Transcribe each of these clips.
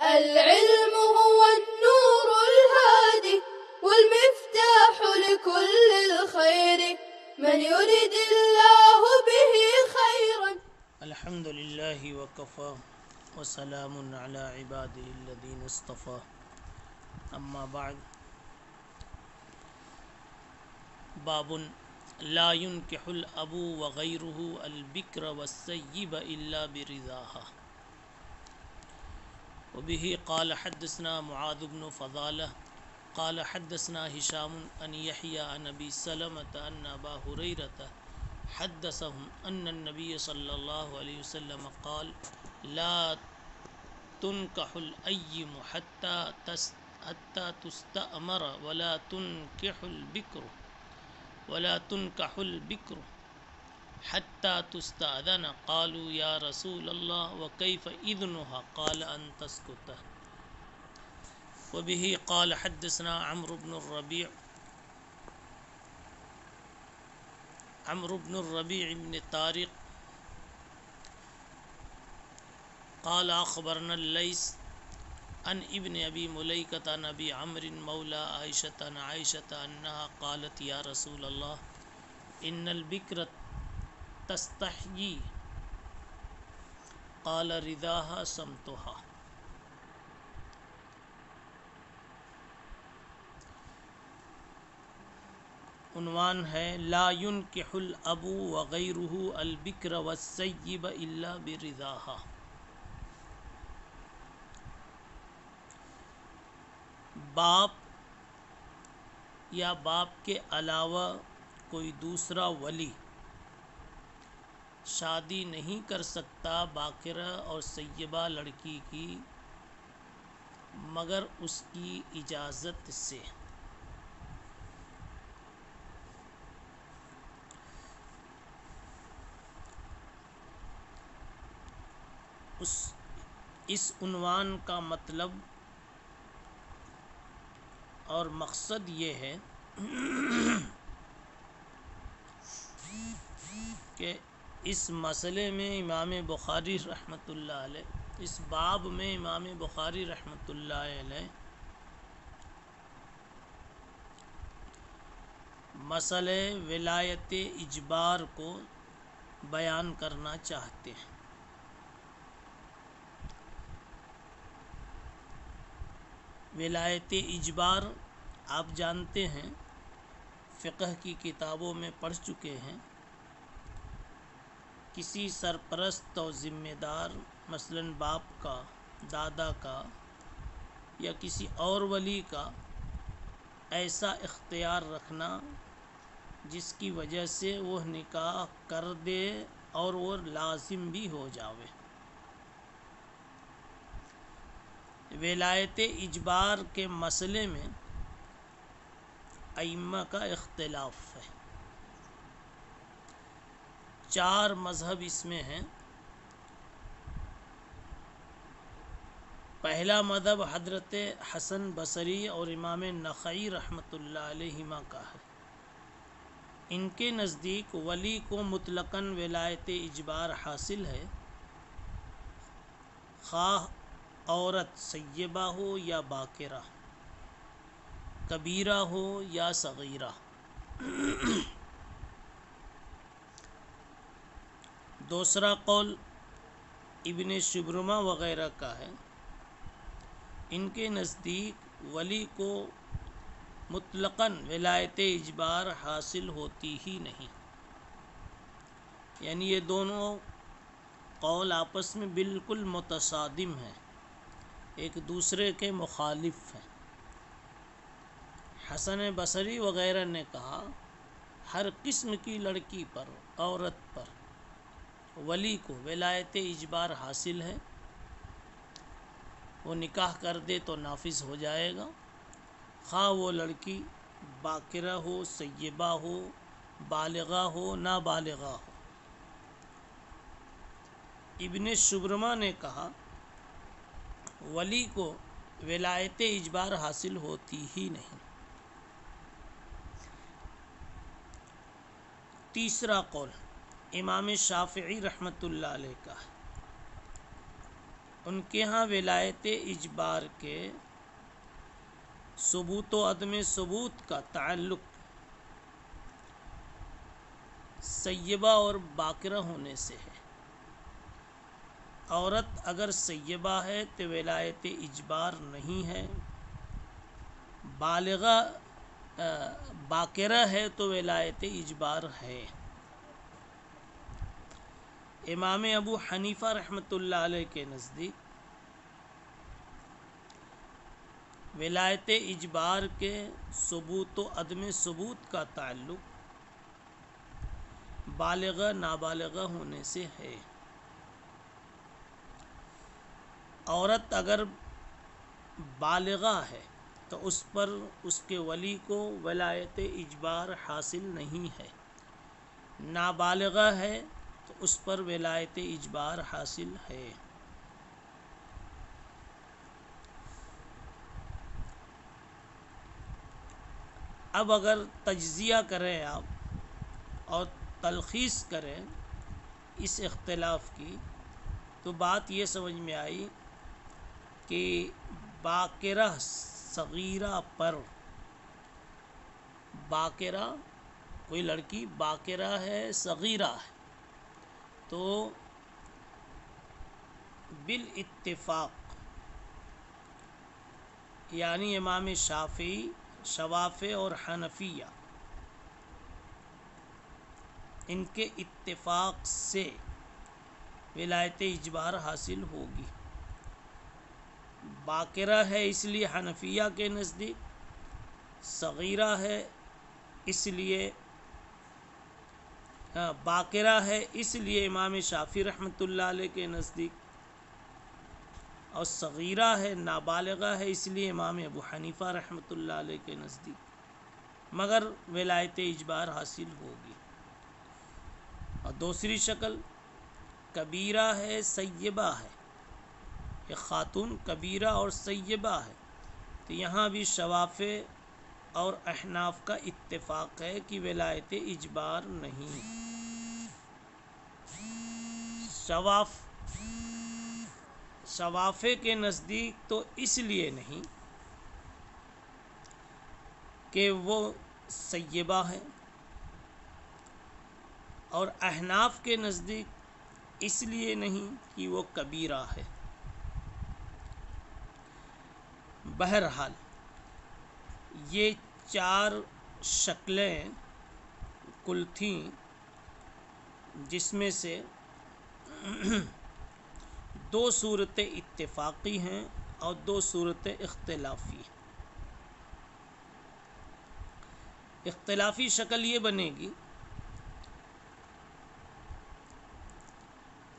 العلم هو النور الهادي والمفتاح لكل الخير من يرد الله به خيرا. الحمد لله وكفى وسلام على عباده الذين اصطفى. اما بعد. باب لا ينكح الأب وغيره البكر والسيب إلا برضاها. وبه قال حدثنا معاذ بن فضالة قال حدثنا هشام عن يحيى عن أبي سلمة أن أبا هريرة حدثهم أن النبي صلى الله عليه وسلم قال لا تنكح الأيم حتى تستأمر ولا تنكح البكر حتى تستأذن. قالوا يا رسول الله وكيف إذنها؟ قال أن تسكت. وبه قال حدثنا عمرو بن الربيع بن طارق قال أخبرنا الليث عن ابن أبي مليكة عن أبي عمرو مولى عائشة عن عائشة أنها قالت يا رسول الله إن البكر تستحيي قال رضاها صمتها. عنوان ہے لا ينكح الأب وغيره البكر والسيب إلا برضاها. باپ یا باپ کے علاوہ کوئی دوسرا ولی شادی نہیں کر سکتا باکرہ اور سیبہ لڑکی کی مگر اس کی اجازت سے. اس عنوان کا مطلب اور مقصد یہ ہے کہ اس مسئلے میں امام بخاری رحمۃ اللہ علیہ اس باب میں امام بخاری رحمۃ اللہ علیہ مسئلہ ولایت اجبار کو بیان کرنا چاہتے ہیں. ولایت اجبار آپ جانتے ہیں، فقہ کی کتابوں میں پڑھ چکے ہیں. کسی سرپرست اور ذمہ دار مثلاً باپ کا، دادا کا یا کسی اور ولی کا ایسا اختیار رکھنا جس کی وجہ سے وہ نکاح کر دے اور وہ لازم بھی ہو جاوے. ولایت اجبار کے مسئلے میں ائمہ کا اختلاف ہے. 4 مذہب اس میں ہیں. پہلا مذہب حضرت حسن بصری اور امام نخعی رحمۃ اللہ علیہما کا ہے. ان کے نزدیک ولی کو مطلقاً ولایت اجبار حاصل ہے، خواہ عورت سیبہ ہو یا باکرہ، کبیرہ ہو یا صغیرہ. دوسرا قول ابن شبرمہ وغیرہ کا ہے. ان کے نزدیک ولی کو مطلقاً ولایت اجبار حاصل ہوتی ہی نہیں. یعنی یہ دونوں قول آپس میں بالکل متصادم ہیں، ایک دوسرے کے مخالف ہیں. حسن بصری وغیرہ نے کہا ہر قسم کی لڑکی پر، عورت پر ولی کو ولایت اجبار حاصل ہے. وہ نکاح کر دے تو نافذ ہو جائے گا، خواہ وہ لڑکی باکرہ ہو، سیبہ ہو، بالغہ ہو، نابالغہ ہو. ابن شبرمہ نے کہا ولی کو ولایت اجبار حاصل ہوتی ہی نہیں. تیسرا قول امام شافعی رحمۃ اللہ علیہ کا ہے. ان کے ہاں ولایت اجبار کے ثبوت و عدم ثبوت کا تعلق سیبہ اور باکرہ ہونے سے ہے۔ عورت اگر سیبہ ہے تو ولایت اجبار نہیں ہے، بالغہ باکرہ ہے تو ولایت اجبار ہے۔ امام ابو حنیفہ رحمۃ اللہ علیہ کے نزدیک ولایت اجبار کے ثبوت و عدم ثبوت کا تعلق بالغہ نابالغہ ہونے سے ہے۔ عورت اگر بالغہ ہے تو اس پر اس کے ولی کو ولایت اجبار حاصل نہیں ہے، نابالغہ ہے تو اس پر ولایت اجبار حاصل ہے۔ اب اگر تجزیہ کریں آپ اور تلخیص کریں اس اختلاف کی تو بات یہ سمجھ میں آئی کہ باکرہ صغیرہ پر، باکرہ کوئی لڑکی باکرہ ہے صغیرہ ہے تو بالاتفاق یعنی امام شافعی، شوافع اور حنفیہ ان کے اتفاق سے ولایت اجبار حاصل ہوگی۔ باکرہ ہے اس لیے حنفیہ کے نزدیک، صغیرہ ہے اس لیے باکرہ ہے اس لیے امام شافعی رحمۃ اللہ علیہ کے نزدیک، اور صغیرہ ہے نابالغہ ہے اس لیے امام ابو حنیفہ رحمۃ اللہ علیہ کے نزدیک، مگر ولایت اجبار حاصل ہوگی۔ اور دوسری شکل کبیرہ ہے سیبہ ہے، ایک خاتون کبیرہ اور سیبہ ہے تو یہاں بھی شوافع اور احناف کا اتفاق ہے کہ ولایت اجبار نہیں۔ شوافع کے نزدیک تو اس لیے نہیں کہ وہ سیبہ ہے، اور احناف کے نزدیک اس لیے نہیں کہ وہ کبیرہ ہے۔ بہرحال یہ چار شکلیں کل تھیں جس میں سے دو صورتیں اتفاقی ہیں اور دو صورتیں اختلافی۔ اختلافی شکل یہ بنے گی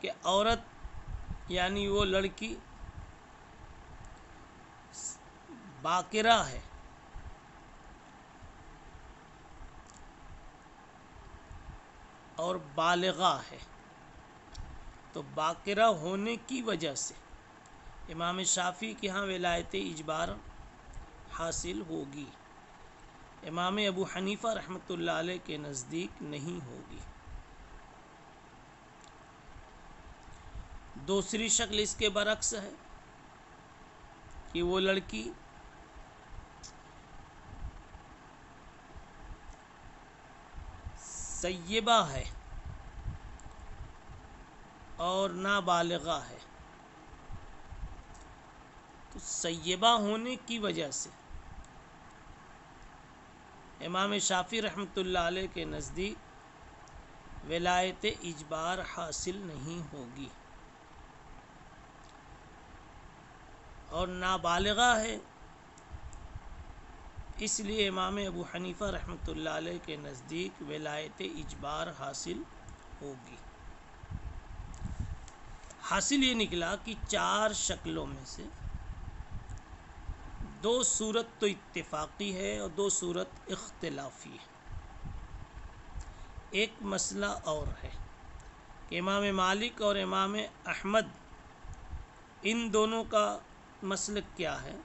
کہ عورت یعنی وہ لڑکی باکرہ ہے اور بالغہ ہے، تو باکرہ ہونے کی وجہ سے امام شافعی کے ہاں ولایت اجبار حاصل ہوگی، امام ابو حنیفہ رحمۃ اللہ علیہ کے نزدیک نہیں ہوگی۔ دوسری شکل اس کے برعکس ہے کہ وہ لڑکی سیبہ ہے اور نابالغہ ہے، تو سیبہ ہونے کی وجہ سے امام شافعی رحمۃ اللہ علیہ کے نزدیک ولایت اجبار حاصل نہیں ہوگی، اور نابالغہ ہے اس لیے امام ابو حنیفہ رحمۃ اللہ علیہ کے نزدیک ولایت اجبار حاصل ہوگی۔ حاصل یہ نکلا کہ چار شکلوں میں سے دو صورت تو اتفاقی ہے اور دو صورت اختلافی ہے۔ ایک مسئلہ اور ہے کہ امام مالک اور امام احمد ان دونوں کا مسلک کیا ہے،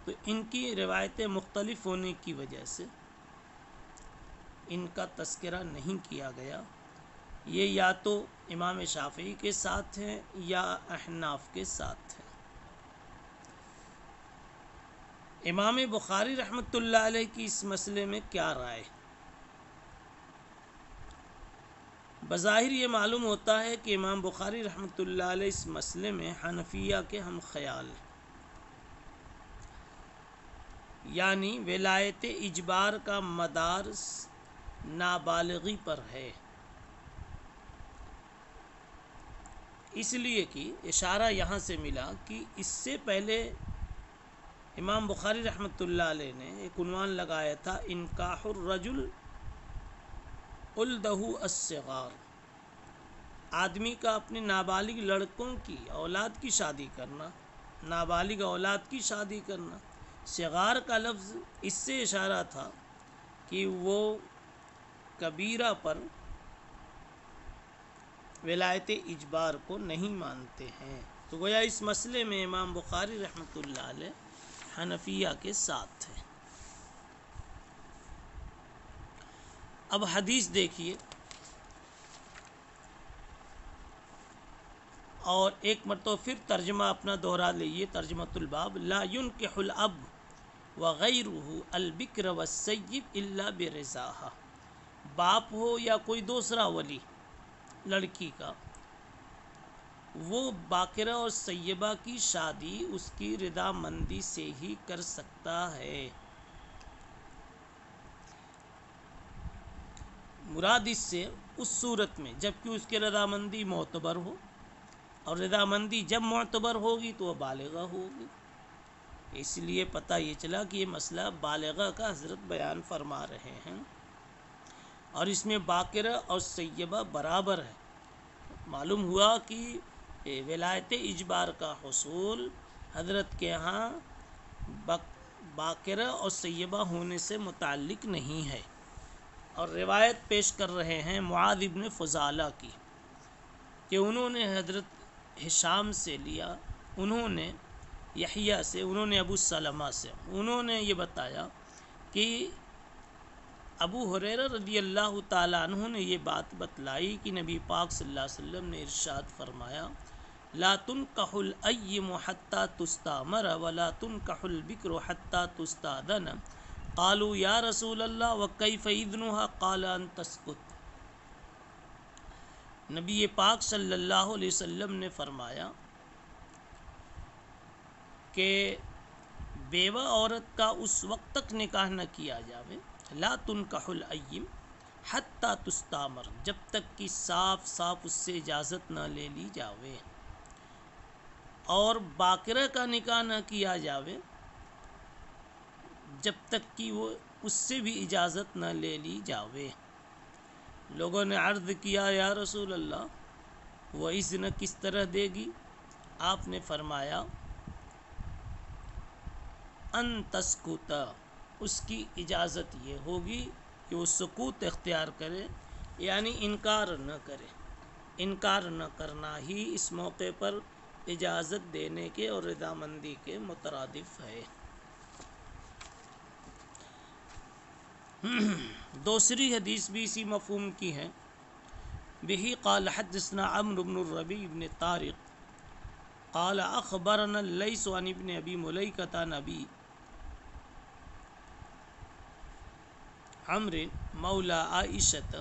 تو ان کی روایتیں مختلف ہونے کی وجہ سے ان کا تذکرہ نہیں کیا گیا، یہ یا تو امام شافعی کے ساتھ ہیں یا احناف کے ساتھ ہیں۔ امام بخاری رحمۃ اللہ علیہ کی اس مسئلے میں کیا رائے؟ بظاہر یہ معلوم ہوتا ہے کہ امام بخاری رحمۃ اللہ علیہ اس مسئلے میں حنفیہ کے ہم خیال ہیں، یعنی ولایت اجبار کا مدار نابالغی پر ہے، اس لیے کہ اشارہ یہاں سے ملا کہ اس سے پہلے امام بخاری رحمۃ اللہ علیہ نے ایک عنوان لگایا تھا انکاح الرجل ولدہ الصغار، آدمی کا اپنے نابالغ لڑکوں کی اولاد کی شادی کرنا، نابالغ اولاد کی شادی کرنا۔ صغار کا لفظ اس سے اشارہ تھا کہ وہ کبیرہ پر ولایت اجبار کو نہیں مانتے ہیں، تو گویا اس مسئلے میں امام بخاری رحمۃ اللہ علیہ حنفیہ کے ساتھ ہے۔ اب حدیث دیکھیے اور ایک مرتبہ پھر ترجمہ اپنا دوہرا لئیے، ترجمۃ الباب: لا ينكح الاب وغیرہ البکر والسیب الا برضاہا، باپ ہو یا کوئی دوسرا ولی لڑکی کا، وہ باکرہ اور سیبہ کی شادی اس کی رضا مندی سے ہی کر سکتا ہے۔ مراد اس سے اس صورت میں جبکہ اس کی رضا مندی معتبر ہو، اور رضا مندی جب معتبر ہوگی تو وہ بالغہ ہوگی۔ اس لیے پتہ یہ چلا کہ یہ مسئلہ بالغہ کا حضرت بیان فرما رہے ہیں، اور اس میں باکرہ اور سیبہ برابر ہے۔ معلوم ہوا کہ ولایت اجبار کا حصول حضرت کے ہاں باکرہ اور سیبہ ہونے سے متعلق نہیں ہے، اور روایت پیش کر رہے ہیں معاذ ابن فضالہ کی کہ انہوں نے حضرت ہشام سے لیا، انہوں نے یحییٰ سے، انہوں نے ابو سلمہ سے، انہوں نے یہ بتایا کہ ابو ہریرہ رضی اللہ تعالیٰ عنہ نے یہ بات بتلائی کہ نبی پاک صلی اللہ علیہ وسلم نے ارشاد فرمایا لا تنکح الأیم حتی تستامر ولا تنکح البکر حتی تستاذن، قالوا یا رسول اللہ وکیف اذنها قال ان تسکت۔ نبی پاک صلی اللہ علیہ وسلم نے فرمایا کہ بیوہ عورت کا اس وقت تک نکاح نہ کیا جاوے، لا تنکح الأیم حتی تستامر، جب تک کہ صاف صاف اس سے اجازت نہ لے لی جاوے، اور باکرہ کا نکاح نہ کیا جاوے جب تک کہ وہ اس سے بھی اجازت نہ لے لی جاوے۔ لوگوں نے عرض کیا یا رسول اللہ وہ اذن کس طرح دے گی؟ آپ نے فرمایا ان تسکت، اس کی اجازت یہ ہوگی کہ وہ سکوت اختیار کرے، یعنی انکار نہ کرے۔ انکار نہ کرنا ہی اس موقع پر اجازت دینے کے اور رضامندی کے مترادف ہے۔ دوسری حدیث بھی اسی مفہوم کی ہے۔ بہ قال حدثنا عمرو بن الربیع بن طارق قال اخبرنا اللیث عن ابن ابی ملیکۃ عن ابی عمرو مولی عائشۃ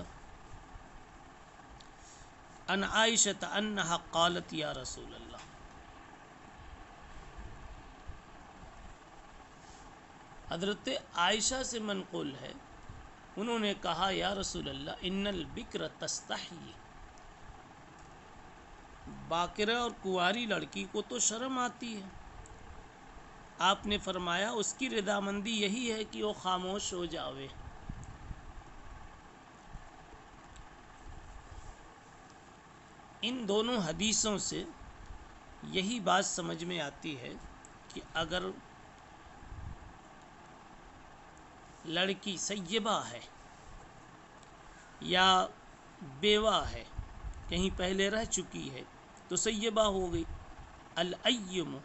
عن عائشۃ انہا قالت یا رسول اللہ، حضرت عائشہ سے منقول ہے، انہوں نے کہا یا رسول اللہ ان البکر تستحی، باکرہ اور کنواری لڑکی کو تو شرم آتی ہے۔ آپ نے فرمایا اس کی رضامندی یہی ہے کہ وہ خاموش ہو جاوے۔ ان دونوں حدیثوں سے یہی بات سمجھ میں آتی ہے کہ اگر لڑکی سیبہ ہے یا بیوہ ہے، کہیں پہلے رہ چکی ہے تو سیبہ ہو گئی۔ الأیم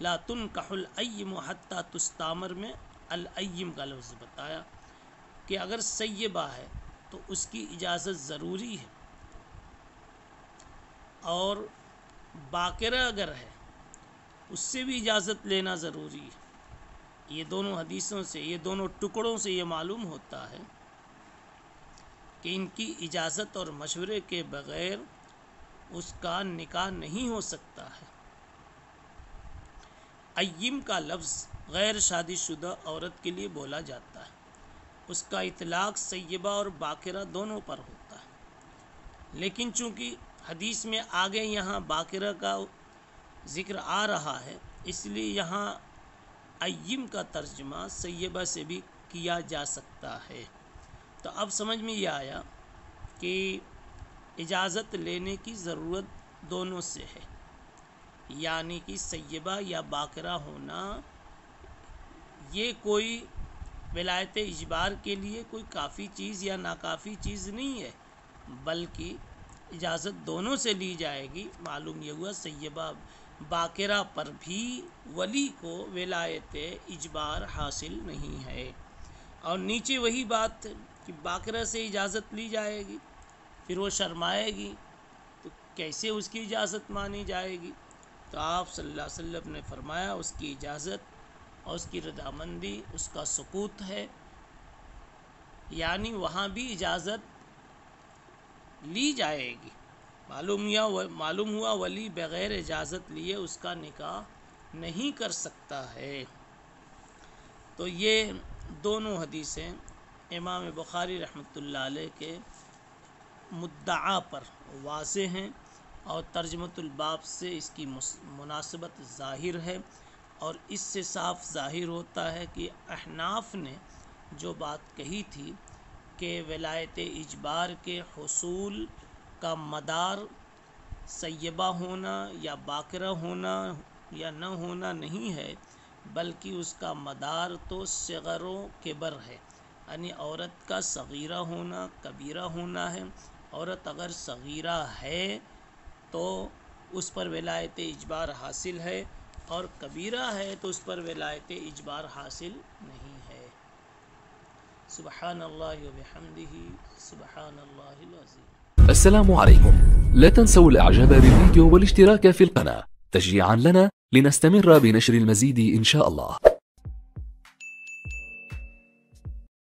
لا تنکح الأیم حتی تستامر میں الأیم کا لفظ بتایا کہ اگر سیبہ ہے تو اس کی اجازت ضروری ہے، اور باقرہ اگر ہے اس سے بھی اجازت لینا ضروری ہے۔ یہ دونوں حدیثوں سے، یہ دونوں ٹکڑوں سے یہ معلوم ہوتا ہے کہ ان کی اجازت اور مشورے کے بغیر اس کا نکاح نہیں ہو سکتا ہے۔ ایم کا لفظ غیر شادی شدہ عورت کے لیے بولا جاتا ہے، اس کا اطلاق سیبہ اور باقرہ دونوں پر ہوتا ہے، لیکن چونکہ حدیث میں آگے یہاں باقرہ کا ذکر آ رہا ہے، اس لیے یہاں ایم کا ترجمہ سیبہ سے بھی کیا جا سکتا ہے۔ تو اب سمجھ میں یہ آیا کہ اجازت لینے کی ضرورت دونوں سے ہے، یعنی کہ سیبہ یا باقرہ ہونا یہ کوئی ولایت اجبار کے لیے کوئی کافی چیز یا ناکافی چیز نہیں ہے، بلکہ اجازت دونوں سے لی جائے گی۔ معلوم یہ ہوا سیبہ باقرہ پر بھی ولی کو ولایت اجبار حاصل نہیں ہے، اور نیچے وہی بات کہ باقرہ سے اجازت لی جائے گی، پھر وہ شرمائے گی تو کیسے اس کی اجازت مانی جائے گی؟ تو آپ صلی اللہ علیہ وسلم نے فرمایا اس کی اجازت اور اس کی رضامندی اس کا سکوت ہے، یعنی وہاں بھی اجازت لی جائے گی۔ معلوم ہوا ولی بغیر اجازت لیے اس کا نکاح نہیں کر سکتا ہے۔ تو یہ دونوں حدیثیں امام بخاری رحمۃ اللہ علیہ کے مدعا پر واضح ہیں، اور ترجمۃ الباب سے اس کی مناسبت ظاہر ہے، اور اس سے صاف ظاہر ہوتا ہے کہ احناف نے جو بات کہی تھی کہ ولایت اجبار کے حصول کا مدار سیبہ ہونا یا باقرہ ہونا یا نہ ہونا نہیں ہے، بلکہ اس کا مدار تو صغر و کبر ہے، یعنی عورت کا صغیرہ ہونا کبیرہ ہونا ہے۔ عورت اگر صغیرہ ہے تو اس پر ولایت اجبار حاصل ہے، اور کبیرہ ہے تو اس پر ولایت اجبار حاصل نہیں ہے۔ سبحان اللہ و بحمدہ، سبحان اللہ العظیم۔ السلام عليكم. لا تنسوا الاعجاب بالفيديو والاشتراك في القناة تشجيعا لنا لنستمر بنشر المزيد إن شاء الله.